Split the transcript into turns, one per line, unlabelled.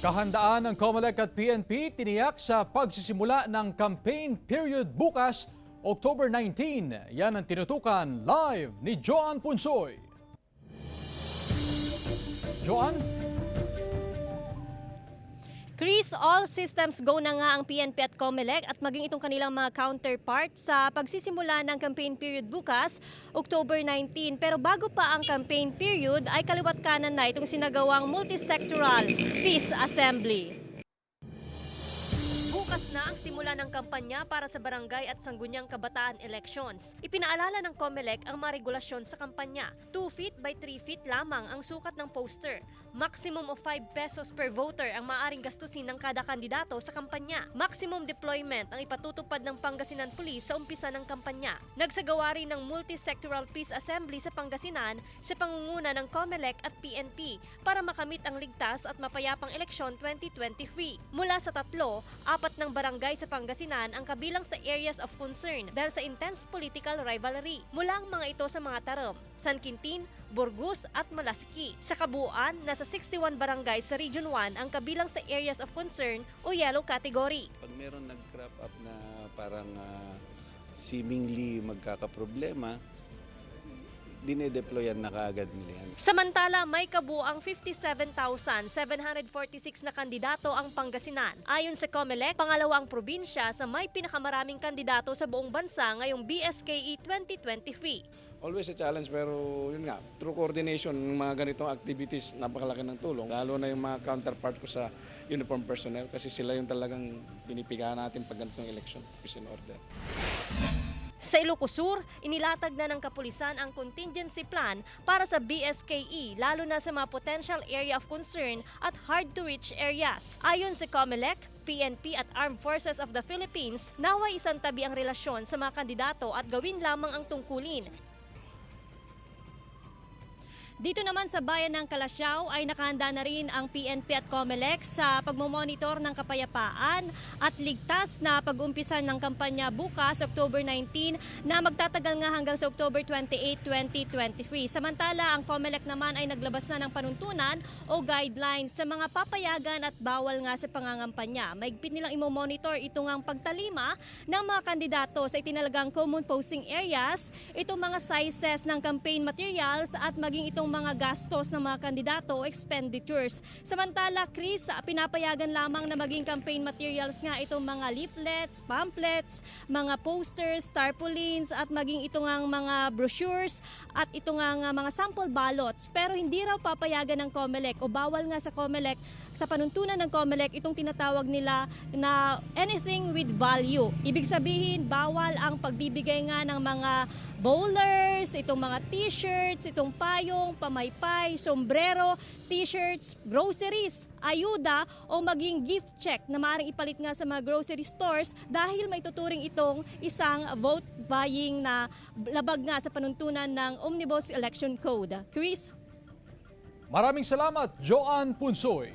Kahandaan ng COMELEC at PNP tiniyak sa pagsisimula ng campaign period bukas, October 19. Yan ang tinutukan live ni Joan Punsoy. Joan?
Chris, all systems go na nga ang PNP at COMELEC at maging itong kanilang mga counterpart sa pagsisimula ng campaign period bukas, October 19. Pero bago pa ang campaign period ay kaliwat kanan na itong sinagawang multisectoral peace assembly. Bukas na ang simula ng kampanya para sa barangay at sangguniang kabataan elections. Ipinaalala ng COMELEC ang mga regulasyon sa kampanya. 2 feet by 3 feet lamang ang sukat ng poster. Maximum of 5 pesos per voter ang maaaring gastusin ng kada kandidato sa kampanya. Maximum deployment ang ipatutupad ng Pangasinan Police sa umpisa ng kampanya. Nagsagawa rin ng multisectoral peace assembly sa Pangasinan sa pangunguna ng COMELEC at PNP para makamit ang ligtas at mapayapang eleksyon 2023. Mula sa 3, 4 ng barangay sa Pangasinan ang kabilang sa areas of concern dahil sa intense political rivalry. Mula ang mga ito sa mga tarom, San Quintin, Burgos at Malasiki. Sa kabuuan, nasa 61 barangay sa Region 1 ang kabilang sa areas of concern o yellow category.
Pag meron nag-crop up na parang seemingly magkakaproblema, dinedeployan na kaagad nila yan.
Samantala, may kabuang 57,746 na kandidato ang Pangasinan. Ayon sa COMELEC, pangalawa ang probinsya sa may pinakamaraming kandidato sa buong bansa ngayong BSKE 2023.
Always a challenge pero yun nga, through coordination ng mga ganitong activities, napakalaki ng tulong. Lalo na yung mga counterpart ko sa uniform personnel kasi sila yung talagang pinipigahan natin pag ganitong election, peace and order.
Sa Ilocos Sur, inilatag na ng kapulisan ang contingency plan para sa BSKE, lalo na sa mga potential area of concern at hard-to-reach areas. Ayon sa COMELEC, PNP at Armed Forces of the Philippines, naway isang tabi ang relasyon sa mga kandidato at gawin lamang ang tungkulin. Dito naman sa bayan ng Calasiao ay nakahanda na rin ang PNP at COMELEC sa pagmomonitor ng kapayapaan at ligtas na pag-umpisa ng kampanya bukas, October 19, na magtatagal nga hanggang sa October 28, 2023. Samantala, ang COMELEC naman ay naglabas na ng panuntunan o guidelines sa mga papayagan at bawal nga sa pangangampanya. Maigpit nilang imomonitor ito ngang pagtalima ng mga kandidato sa itinalagang common posting areas, itong mga sizes ng campaign materials at maging itong mga gastos ng mga kandidato o expenditures. Samantala, Chris, pinapayagan lamang na maging campaign materials nga itong mga leaflets, pamphlets, mga posters, tarpaulins at maging itong mga brochures at itong mga sample ballots. Pero hindi raw papayagan ng COMELEC o bawal nga sa COMELEC, sa panuntunan ng COMELEC, itong tinatawag nila na anything with value. Ibig sabihin, bawal ang pagbibigay nga ng mga bowlers, itong mga t-shirts, itong payong, pamaypay, sombrero, t-shirts, groceries, ayuda o maging gift check na maaaring ipalit nga sa mga grocery stores dahil may tuturing itong isang vote buying na labag nga sa panuntunan ng Omnibus Election Code. Chris?
Maraming salamat, Joan Punsoy.